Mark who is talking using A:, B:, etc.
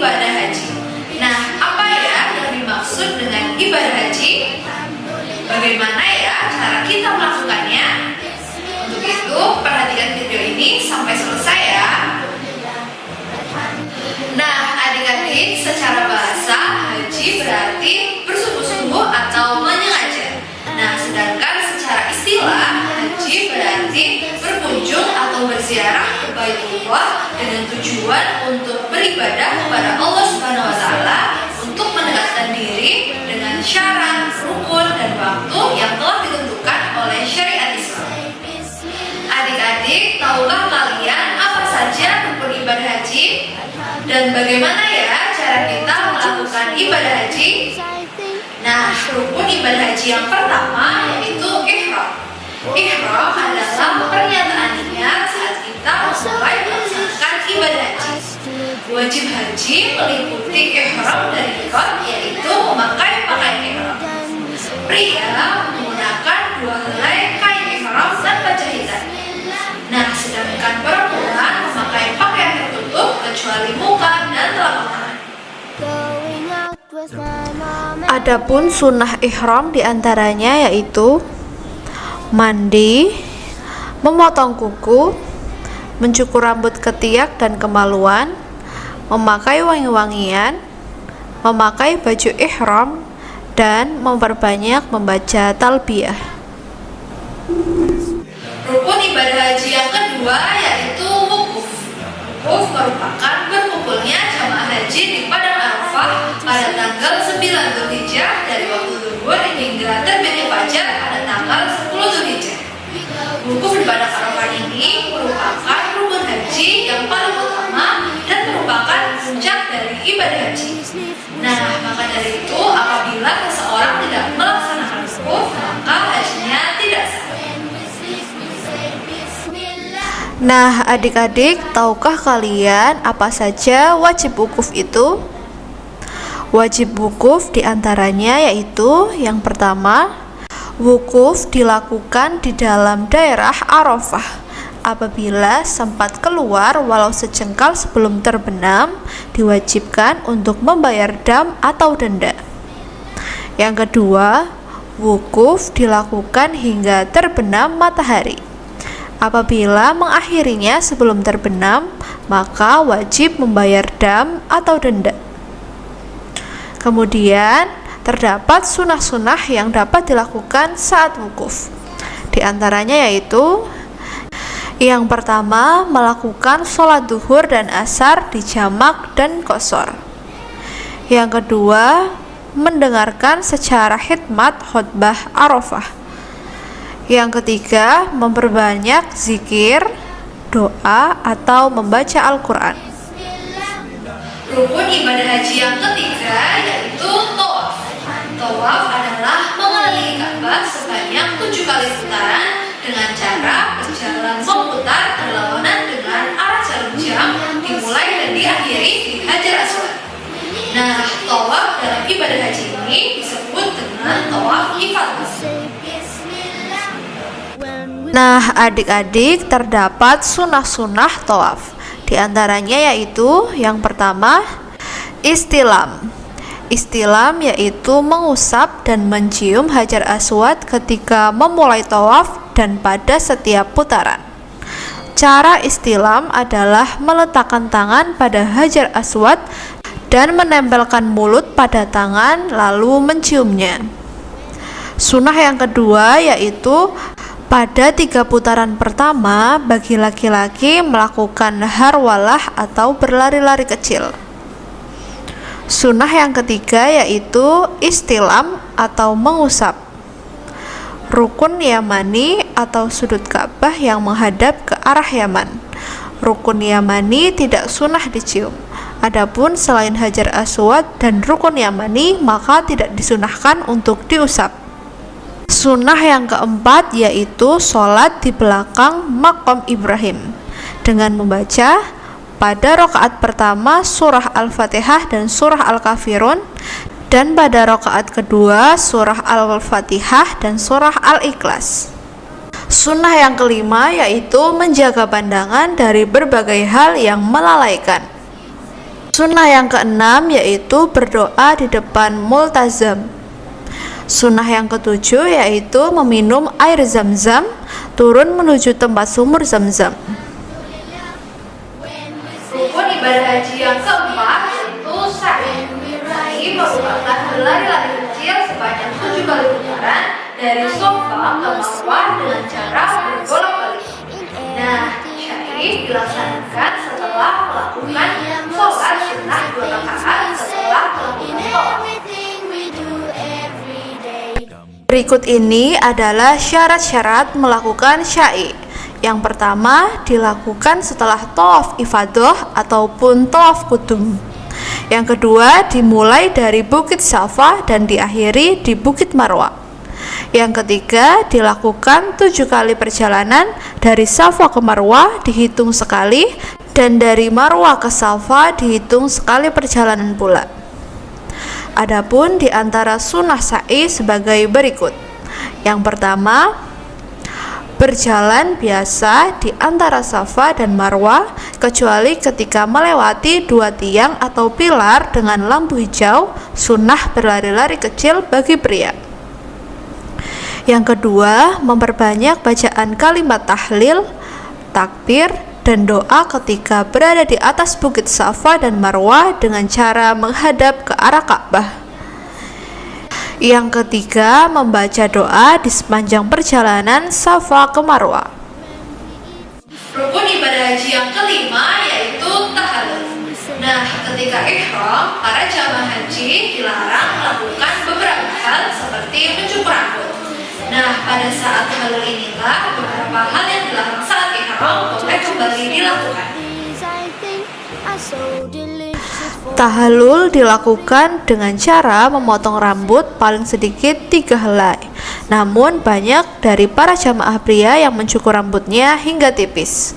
A: ibadah haji. Nah, apa ya yang dimaksud dengan ibadah haji? Bagaimana ya cara kita melakukannya? Untuk itu, perhatikan video ini sampai selesai ya. Nah, adik-adik, secara bahasa haji berarti bersungguh-sungguh atau menyengaja. Nah, sedangkan secara istilah haji berarti berkunjung atau berziarah ke Baitullah dengan tujuan untuk beribadah kepada Allah Subhanahu wa taala untuk mendekatkan diri dengan syarat, rukun dan waktu yang telah ditentukan oleh syariat Islam. Adik-adik, tahukah kalian apa saja rukun ibadah haji? Dan bagaimana ya cara kita melakukan ibadah haji? Nah, rukun ibadah haji yang pertama yaitu ihram. Ihram adalah pernyataan niat saat kita mulai melaksanakan ibadah haji. Wajib haji meliputi ihram dari miqat, yaitu memakai pakaian ihram. Pria menggunakan 2 helai kain ihram tanpa jahitan. Nah, sedangkan perempuan memakai pakaian tertutup kecuali muka dan telapak tangan.
B: Adapun sunnah ihram diantaranya yaitu mandi, memotong kuku, mencukur rambut ketiak dan kemaluan, memakai wangi-wangian, memakai baju ihram, dan memperbanyak membaca talbiyah.
A: Rukun ibadah haji yang kedua yaitu wukuf. Wukuf merupakan berkumpulnya jamaah haji di Padang Arafah pada tanggal 9 Dzulhijjah dari waktu zuhur hingga terbitnya fajar pada tanggal 10 Dzulhijjah. Wukuf di Padang Arafah ini merupakan rukun haji yang paling utama dan merupakan puncak dari ibadah haji. Nah, maka dari itu apabila seseorang tidak melaksanakan wukuf, maka hajinya tidak sah.
B: Nah, adik-adik, tahukah kalian apa saja wajib wukuf itu? Wajib wukuf diantaranya yaitu yang pertama, wukuf dilakukan di dalam daerah Arafah. Apabila sempat keluar walau sejengkal sebelum terbenam, diwajibkan untuk membayar dam atau denda. Yang kedua, wukuf dilakukan hingga terbenam matahari. Apabila mengakhirinya sebelum terbenam, maka wajib membayar dam atau denda. Kemudian, terdapat sunah-sunah yang dapat dilakukan saat wukuf. Di antaranya yaitu yang pertama, melakukan sholat duhur dan asar di jamak dan qashar. Yang kedua, mendengarkan secara khidmat khutbah Arafah. Yang ketiga, memperbanyak zikir, doa, atau membaca Al-Quran.
A: Rukun ibadah haji yang ketiga yaitu tawaf. Tawaf adalah mengelilingi Ka'bah sebanyak 7 kali putaran dengan cara berjalan memutar berlawanan dengan arah jarum jam dimulai dan diakhiri di Hajar Aswad. Nah, tawaf dalam ibadah haji ini disebut dengan tawaf ifadah.
B: Nah, adik-adik, terdapat sunah-sunah tawaf. Di antaranya yaitu yang pertama, istilam. Istilam yaitu mengusap dan mencium Hajar Aswad ketika memulai tawaf dan pada setiap putaran. Cara istilam adalah meletakkan tangan pada Hajar Aswad dan menempelkan mulut pada tangan lalu menciumnya. Sunnah yang kedua yaitu pada 3 putaran pertama bagi laki-laki melakukan harwalah atau berlari-lari kecil. Sunnah yang ketiga yaitu istilam atau mengusap. Rukun Yamani atau sudut Ka'bah yang menghadap ke arah Yaman. Rukun Yamani tidak sunnah dicium. Adapun selain Hajar Aswad dan rukun Yamani maka tidak disunahkan untuk diusap. Sunnah yang keempat yaitu sholat di belakang Maqam Ibrahim dengan membaca pada rakaat pertama surah Al-Fatihah dan surah Al-Kafirun, dan pada rakaat kedua surah Al-Fatihah dan surah Al-Ikhlas. Sunnah yang kelima yaitu menjaga pandangan dari berbagai hal yang melalaikan. Sunnah yang keenam yaitu berdoa di depan multazam. Sunnah yang ketujuh yaitu meminum air zam-zam turun menuju tempat sumur zam-zam.
A: Rukun ibadah haji yang keempat yaitu sa'i. Sa'i merupakan berlari-lari kecil sebanyak 7 kali putaran dari Shafa ke Marwah dengan cara berbolak-balik. Nah, sa'i dilaksanakan setelah melakukan sholat sunnah 2 rakaat setelah melakukan tawaf.
B: Berikut ini adalah syarat-syarat melakukan sya'i. Yang pertama, dilakukan setelah tawaf ifadah ataupun tawaf kudum. Yang kedua, dimulai dari Bukit Safa dan diakhiri di Bukit Marwah. Yang ketiga, dilakukan 7 kali perjalanan dari Safa ke Marwah dihitung sekali, dan dari Marwah ke Safa dihitung sekali perjalanan pula. Adapun di antara sunnah sa'i sebagai berikut. Yang pertama, berjalan biasa di antara Safa dan Marwah kecuali ketika melewati 2 tiang atau pilar dengan lampu hijau, sunnah berlari-lari kecil bagi pria. Yang kedua, memperbanyak bacaan kalimat tahlil, takbir, dan doa ketika berada di atas Bukit Safa dan Marwah dengan cara menghadap ke arah Ka'bah. Yang ketiga, membaca doa di sepanjang perjalanan Safa ke Marwah.
A: Rukun ibadah haji yang kelima yaitu tahallul. Nah, ketika ihram, para jamaah haji dilarang melakukan beberapa hal seperti mencukur rambut. Nah, pada saat tahallul inilah beberapa hal yang dilarang saat ihram boleh kembali dilakukan.
B: Tahallul dilakukan dengan cara memotong rambut paling sedikit 3 helai. Namun banyak dari para jamaah pria yang mencukur rambutnya hingga tipis.